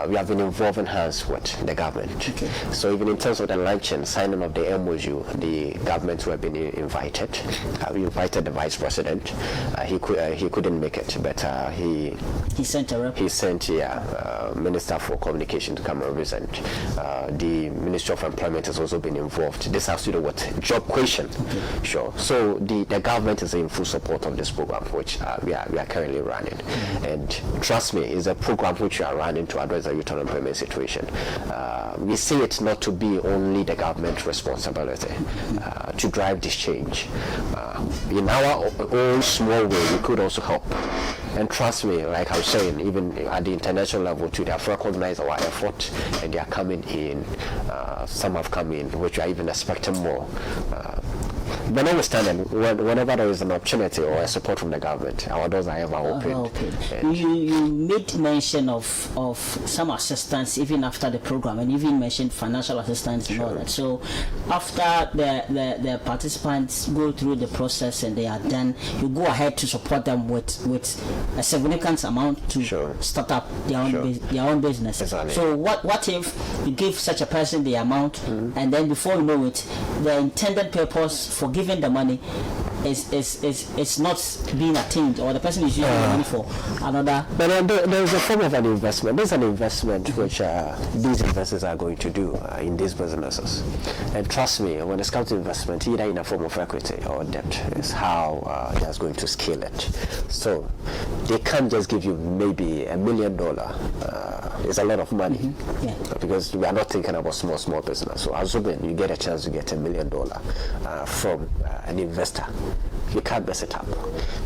We have been involved in hands with the government. So even in terms of the launching, signing of the MOU, the government who have been invited. We invited the vice president. He couldn't make it, but he sent a rep. He sent Minister for Communication to come and represent. The Ministry of Employment has also been involved. This has to do with job creation. Sure. So the government is in full support of this program, which we are currently running. And trust me, it's a program which we are running to address the youth unemployment situation. We see it not to be only the government responsibility to drive this change. In our own small way, we could also help. And trust me, like I was saying, even at the international level too, they have recognized our effort and they are coming in. Some have come in, which we are even expecting more. But notwithstanding, whenever there is an opportunity or a support from the government, our doors are ever open. You made mention of some assistance even after the program, and even mentioned financial assistance and all that. So after the participants go through the process and they are done, you go ahead to support them with a significant amount to start up their own business. Exactly. So what if you give such a person the amount and then before you know it, the intended purpose for giving the money is not being attained, or the person is using the money for another. But there is a form of an investment. There's an investment which these investors are going to do in these businesses. And trust me, when it comes to investment, either in a form of equity or debt, is how they're going to scale it. So they can't just give you maybe $1 million. It's a lot of money because we are not thinking about small business. So assuming you get a chance to get $1 million from an investor, you can't mess it up.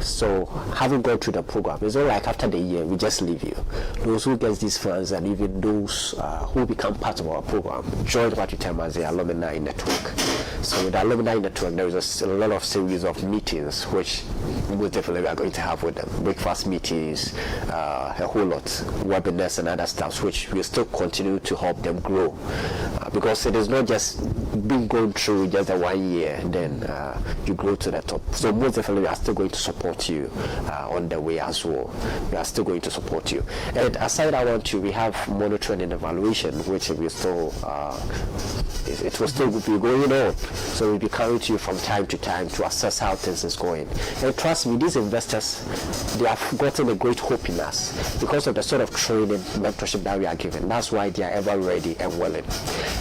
So having gone through the program, it's not like after the year we just leave you. Those who get these funds and even those who become part of our program join what we term as the alumni network. So with the alumni network, there is a lot of series of meetings which most definitely we are going to have with them. Breakfast meetings, a whole lot, webinars and other stuff which will still continue to help them grow. Because it is not just being going through just a 1 year and then you grow to the top. So most definitely we are still going to support you on the way as well. We are still going to support you. And aside we have monitoring and evaluation, which we still it will still be going on. So we'll be coming to you from time to time to assess how things is going. And trust me, these investors, they have gotten a great hope in us because of the sort of training, mentorship that we are given. That's why they are ever ready and willing.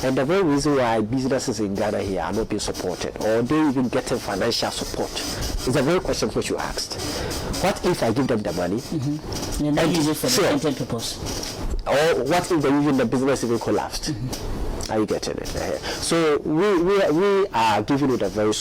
And the very reason why businesses in Ghana here are not being supported, or they even getting financial support, is the very question which you asked. What if I give them the money and they use it for the content purpose? Or what if even the business even collapsed? Are you getting it? So we are giving you the very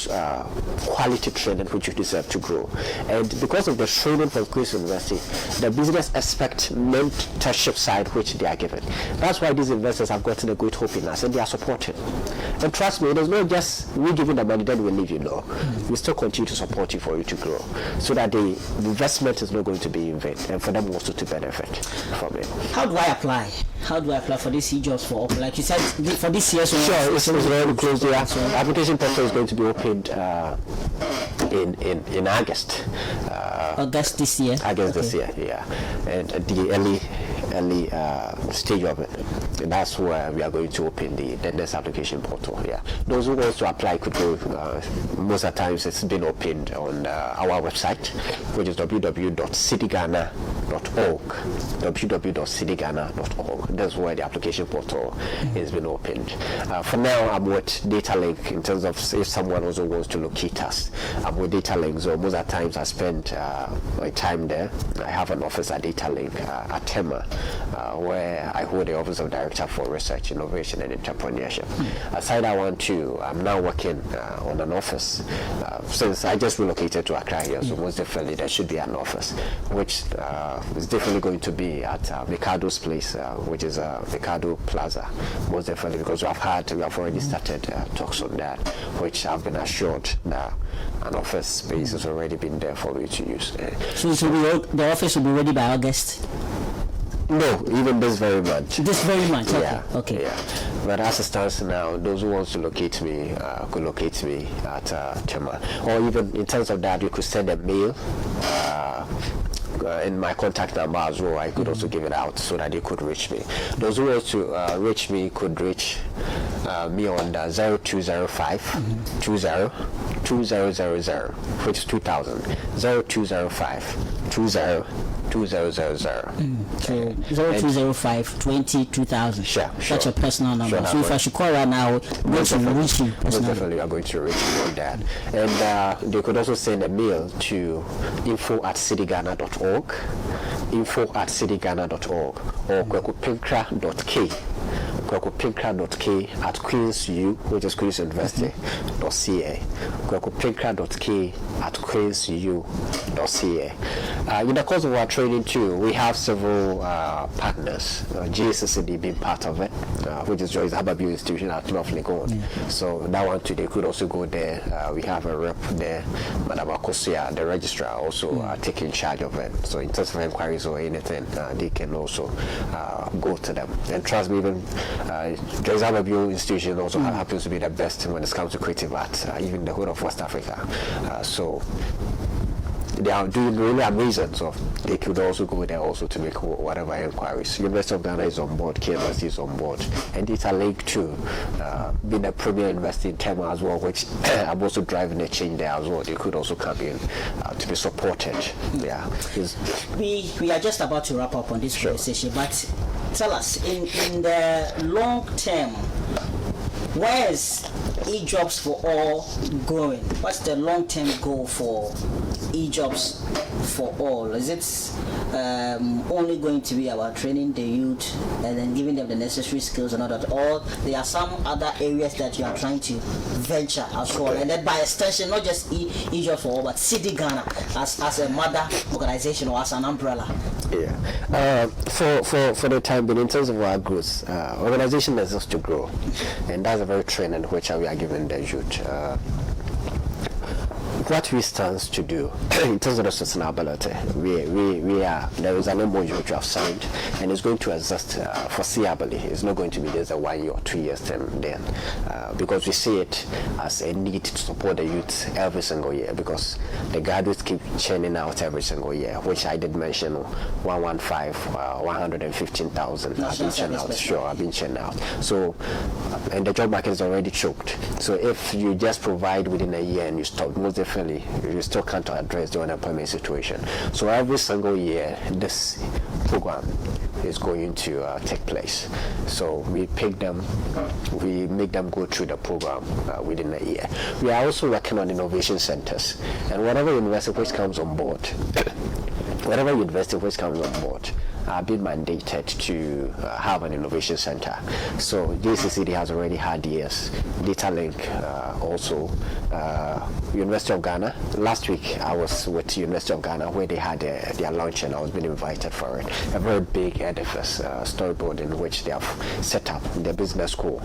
quality training which you deserve to grow. And because of the training from Queen's University, the business expect mentorship side which they are given. That's why these investors have gotten a great hope in us and they are supporting. And trust me, it is not just we giving the money then we leave you. No, we still continue to support you for you to grow, so that the investment is not going to be in vain, and for them also to benefit from it. How do I apply? How do I apply for these jobs for, like you said, for this year? Sure, it's very close. The application portal is going to be opened in August. August this year. August this year, yeah. And at the early stage of it, and that's where we are going to open the next application portal. Yeah, those who want to apply could go. Most of the times it's been opened on our website, which is www.cedigana.org. www.cedigana.org. That's where the application portal has been opened. For now, I'm with DataLink in terms of if someone also wants to locate us. I'm with DataLink, so most of the times I spend my time there. I have an office at DataLink at Tema, where I hold the office of Director for Research, Innovation and Entrepreneurship. Aside I'm now working on an office. Since I just relocated to Accra here, so most definitely there should be an office which it's definitely going to be at Mikado's place, which is Mikado Plaza, most definitely, because we have already started talks on that, which I've been assured that an office space has already been there for me to use. So the office will be ready by August? No, even this very month. This very month, okay. Yeah, okay. Yeah. But as it stands now, those who want to locate me could locate me at Tema. Or even in terms of that, you could send a mail in my contact number as well. I could also give it out so that they could reach me. Those who want to reach me could reach me on the 0205 2000, which is 2000. 0205 2000. 2000. So 0205 2000. Sure. That's your personal number. Sure, so if I should call right now, most to reach you personally. definitely are going to reach you on that. And they could also send a mail to info@cedighana.org, info@cedighana.org, or Pinkrah.k. Pinkrah.k at QueensU, which is Queen's University.ca. Pinkrah.k at QueensU.ca. In the course of our training too, we have several partners, CEDI being part of it, which is Joyce Ababu Institution at North Legon. So that one too, they could also go there. We have a rep there, Madam Akosia, the registrar, also taking charge of it. So in terms of inquiries or anything, they can also go to them. And trust me, even Joyce Ababu Institution also happens to be the best when it comes to creative art, even the whole of West Africa. So they are doing really amazing, so they could also go there also to make whatever inquiries. University of Ghana is on board, KMS is on board, and it's a link to being a premier university in Tema as well, which I'm also driving a change there as well. They could also come in to be supported. Yeah, we are just about to wrap up on this conversation, but tell us, in the long term, where is eJobs for All going? What's the long-term goal for eJobs for All? Is it only going to be about training the youth and then giving them the necessary skills and all that, or there are some other areas that you are trying to venture as well, and then by extension, not just eJobs for All, but CEDI Ghana as a mother organization or as an umbrella? Yeah. For the time being, in terms of our growth, organization is just to grow, and that's a very training which we are giving the youth. What we stand to do in terms of the sustainability, we are, there is an MOU which we have signed, and it's going to exist foreseeably. It's not going to be just a 1 year or 2 years term then, because we see it as a need to support the youth every single year, because the graduates keep churning out every single year, which I did mention 115,000 have been churned out. Sure, have been churned out. So, and the job market is already choked. So if you just provide within a year and you stop, most definitely you still can't address the unemployment situation. So every single year this program is going to take place. So we pick them, we make them go through the program within a year. We are also working on innovation centers, and whatever university which comes on board, been mandated to have an innovation center. So JCCD has already had years. Data Link also. University of Ghana. Last week I was with University of Ghana where they had their launch, and I was being invited for it. A very big edifice, storyboard, in which they have set up their business school.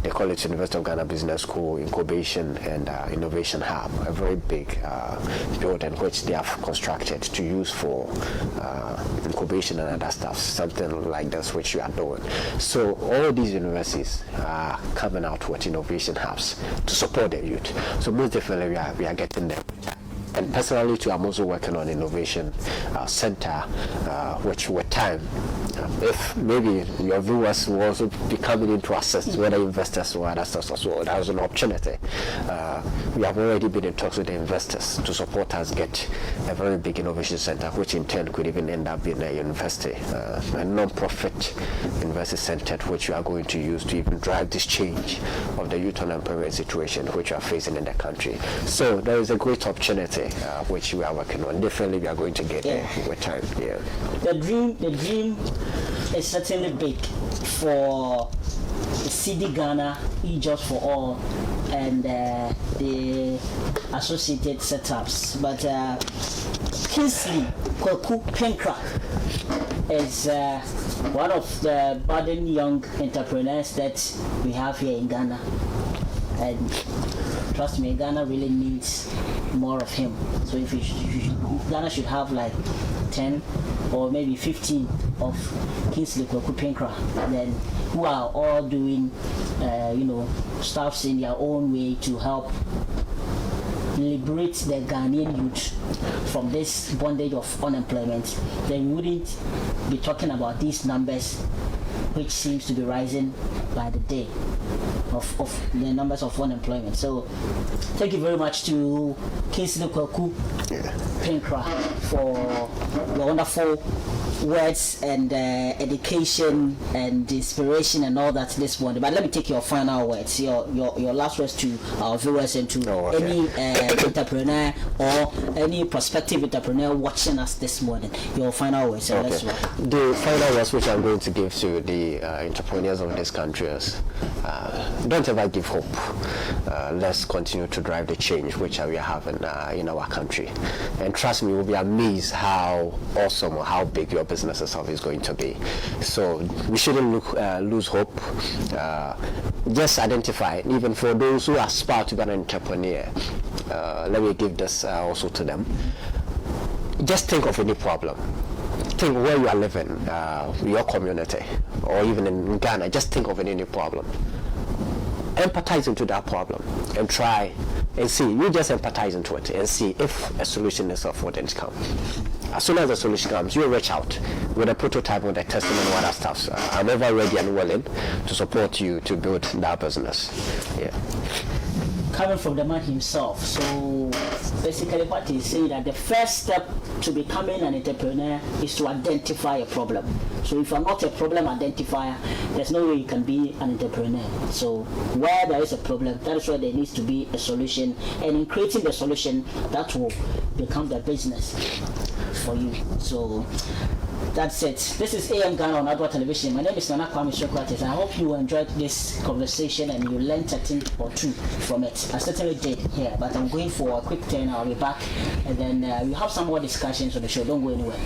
They call it University of Ghana Business School Incubation and Innovation Hub. A very big building which they have constructed to use for incubation and other stuff, something like this which we are doing. So all these universities are coming out with innovation hubs to support the youth. So most definitely we are getting there. And personally too, I'm also working on innovation center, which with time, if maybe your viewers will also be coming in to assist, whether investors or other stuff as well, that is an opportunity. We have already been in talks with the investors to support us get a very big innovation center, which in turn could even end up being a university, a non-profit university center, which we are going to use to even drive this change of the youth unemployment situation which we are facing in the country. So there is a great opportunity which we are working on. Definitely we are going to get there with time. Yeah. The dream is certainly big for the CEDI Ghana, eJobs for All, and the associated setups. But Kingsley Kwaku Pinkrah is one of the budding young entrepreneurs that we have here in Ghana. And trust me, Ghana really needs more of him. So if Ghana should have like 10 or maybe 15 of Kingsley Kwaku Pinkrah, then who are all doing, stuffs in their own way to help liberate the Ghanaian youth from this bondage of unemployment, then we wouldn't be talking about these numbers, which seems to be rising by the day of the numbers of unemployment. So thank you very much to Kingsley Kwaku Pinkrah for your wonderful words and education and inspiration and all that this morning. But let me take your final words, your last words to our viewers and to any entrepreneur or any prospective entrepreneur watching us this morning. Your final words. Okay. The final words which I'm going to give to the entrepreneurs of this country is don't ever give hope. Let's continue to drive the change which we are having in our country. And trust me, you'll be amazed how awesome or how big your business itself is going to be. So we shouldn't lose hope. Just identify, even for those who aspire to be an entrepreneur, let me give this also to them. Just think of any problem. Think where you are living, your community, or even in Ghana. Just think of any problem. Empathize into that problem and try and see. You just empathize into it and see if a solution is afforded come. As soon as the solution comes, you reach out with a prototype, with a testimony, and other stuff. I'm ever ready and willing to support you to build that business. Yeah. Coming from the man himself, so basically what he's saying that the first step to becoming an entrepreneur is to identify a problem. So if you're not a problem identifier, there's no way you can be an entrepreneur. So where there is a problem, that is where there needs to be a solution, and in creating the solution, that will become the business for you. So that's it. This is AM Ghana on Adoa Television. My name is Nana Kwame Socrates. I hope you enjoyed this conversation and you learned a thing or two from it. I certainly did here, but I'm going for a quick turn. I'll be back, and then we have some more discussions on the show. Don't go anywhere.